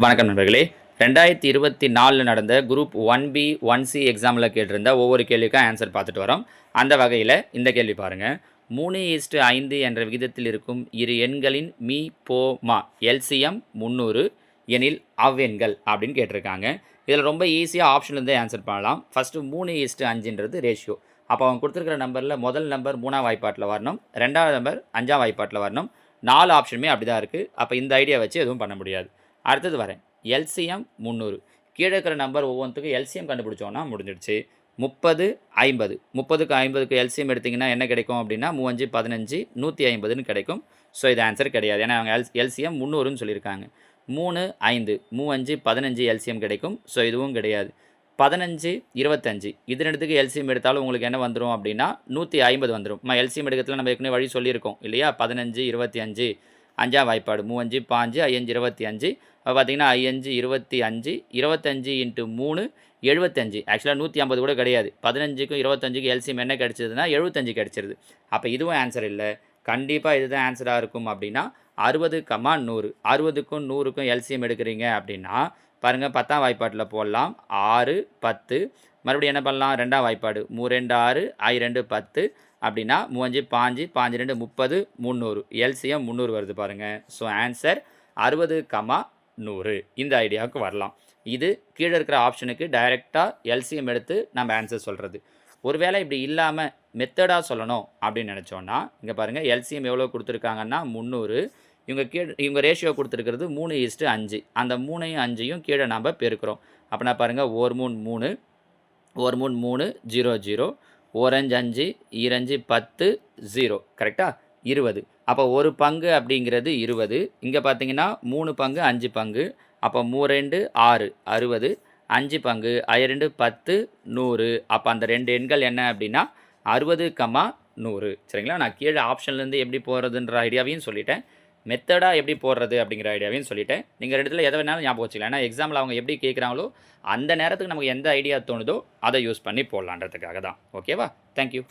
வணக்கம் நண்பர்களே. 2024 நடந்த குரூப் 1B, 1C எக்ஸாமில் கேட்டிருந்த ஒவ்வொரு கேள்விக்கும் ஆன்சர் பார்த்துட்டு வரோம். அந்த வகையில் இந்த கேள்வி பாருங்கள். 3:5 என்ற விகிதத்தில் இருக்கும் இரு எண்களின் மீ போ மா எல்சிஎம் 300 எனில் அவ்வெண்கள் அப்படின்னு கேட்டிருக்காங்க. இதில் ரொம்ப ஈஸியாக ஆப்ஷன்லேருந்தே ஆன்சர் பண்ணலாம். ஃபஸ்ட்டு 3:5ன்றது ரேஷியோ. அப்போ அவங்க கொடுத்துருக்கிற நம்பரில் முதல் நம்பர் 3ஆம் வாய்ப்பாட்டில் வரணும், 2வது நம்பர் 5ஆம் வாய்ப்பாட்டில் வரணும். 4 ஆப்ஷனுமே அப்படி தான் இருக்குது. அப்போ இந்த ஐடியா வச்சு எதுவும் பண்ண முடியாது. அடுத்தது வரேன், எல்சிஎம் 300. கீழே இருக்கிற நம்பர் ஒவ்வொன்றுக்கும் எல்சிஎம் கண்டுபிடிச்சோன்னா முடிஞ்சிடுச்சு. 30, 50. 30க்கு 50க்கு எல்சிஎம் எடுத்திங்கன்னா என்ன கிடைக்கும் அப்படின்னா 3 5 15 150ன்னு கிடைக்கும். ஸோ இது ஆன்சர் கிடையாது. ஏன்னா அவங்க எல்சிஎம் 300ன்னு சொல்லியிருக்காங்க. 3 5 3 5 15 எல்சிஎம் கிடைக்கும். ஸோ இதுவும் கிடையாது. 15 25 இது ரெண்டுத்துக்கு எல்சிஎம் எடுத்தாலும் உங்களுக்கு என்ன வந்துடும் அப்படின்னா 150 வந்துடும். எல்சிஎம் எடுக்கிறதுல நம்ம ஏற்கனவே வழி சொல்லியிருக்கோம் இல்லையா? 15 25 5ஆம் வாய்ப்பாடு 3 5 5 5 25 பார்த்தீங்கன்னா 5 25 25 × 3 75. ஆக்சுவலாக 150 கூட கிடையாது. 15க்கும் 25க்கும் எல்சிஎம் என்ன கிடச்சிதுன்னா 75 கிடச்சிருது. அப்போ இதுவும் ஆன்சர் இல்லை. கண்டிப்பாக இதுதான் ஆன்சராக இருக்கும் அப்படின்னா 60, 100. 60க்கும் 100க்கும் எல்சிஎம் எடுக்கிறீங்க அப்படின்னா பாருங்கள் 10ஆம் வாய்ப்பாட்டில் போடலாம். 6 10 மறுபடியும் என்ன பண்ணலாம்? 2ஆம் வாய்ப்பாடு 3 2 6 I 2 10 அப்படின்னா 3 5 5 2 30 300 எல்சிஎம் 300 வருது பாருங்கள். ஸோ ஆன்சர் 60, 100 இந்த ஐடியாவுக்கு வரலாம். இது கீழே இருக்கிற ஆப்ஷனுக்கு டைரெக்டாக எல்சிஎம் எடுத்து நம்ம ஆன்சர் சொல்கிறது. ஒருவேளை இப்படி இல்லாமல் மெத்தடாக சொல்லணும் அப்படின்னு நினச்சோன்னா இங்கே பாருங்கள், எல்சிஎம் எவ்வளோ கொடுத்துருக்காங்கன்னா 300. இவங்க ரேஷியோ கொடுத்துருக்கிறது 3:5. அந்த 3யும் 5யும் கீழே நம்ம பெருக்கிறோம். அப்படின்னா பாருங்கள், 1 3 3 1 3 3 0 0 1 5 5 2 10 0 கரெக்டாக 20. அப்போ ஒரு பங்கு அப்படிங்கிறது 20. இங்கே பார்த்தீங்கன்னா 3 பங்கு 5 பங்கு. அப்போ 3 2 6 60 5 பங்கு 2 10 100. அப்போ அந்த ரெண்டு எண்கள் என்ன அப்படின்னா 60, 100. சரிங்களா? நான் கீழே ஆப்ஷன்லேருந்து எப்படி போகிறதுன்ற ஐடியாவையும் சொல்லிட்டேன். மெத்தடாக எப்படி போடுறது அப்படிங்கிற ஐடியாவையும் சொல்லிட்டேன். நீங்கள் இடத்துல எதை வேணாலும் ஞாபகம் வச்சுக்கலாம். ஏன்னா எக்ஸாமில் அவங்க எப்படி கேட்குறாங்களோ அந்த நேரத்துக்கு நமக்கு எந்த ஐடியா தோணுதோ அதை யூஸ் பண்ணி போடலான்றதுக்காக தான். ஓகேவா? தேங்க்யூ.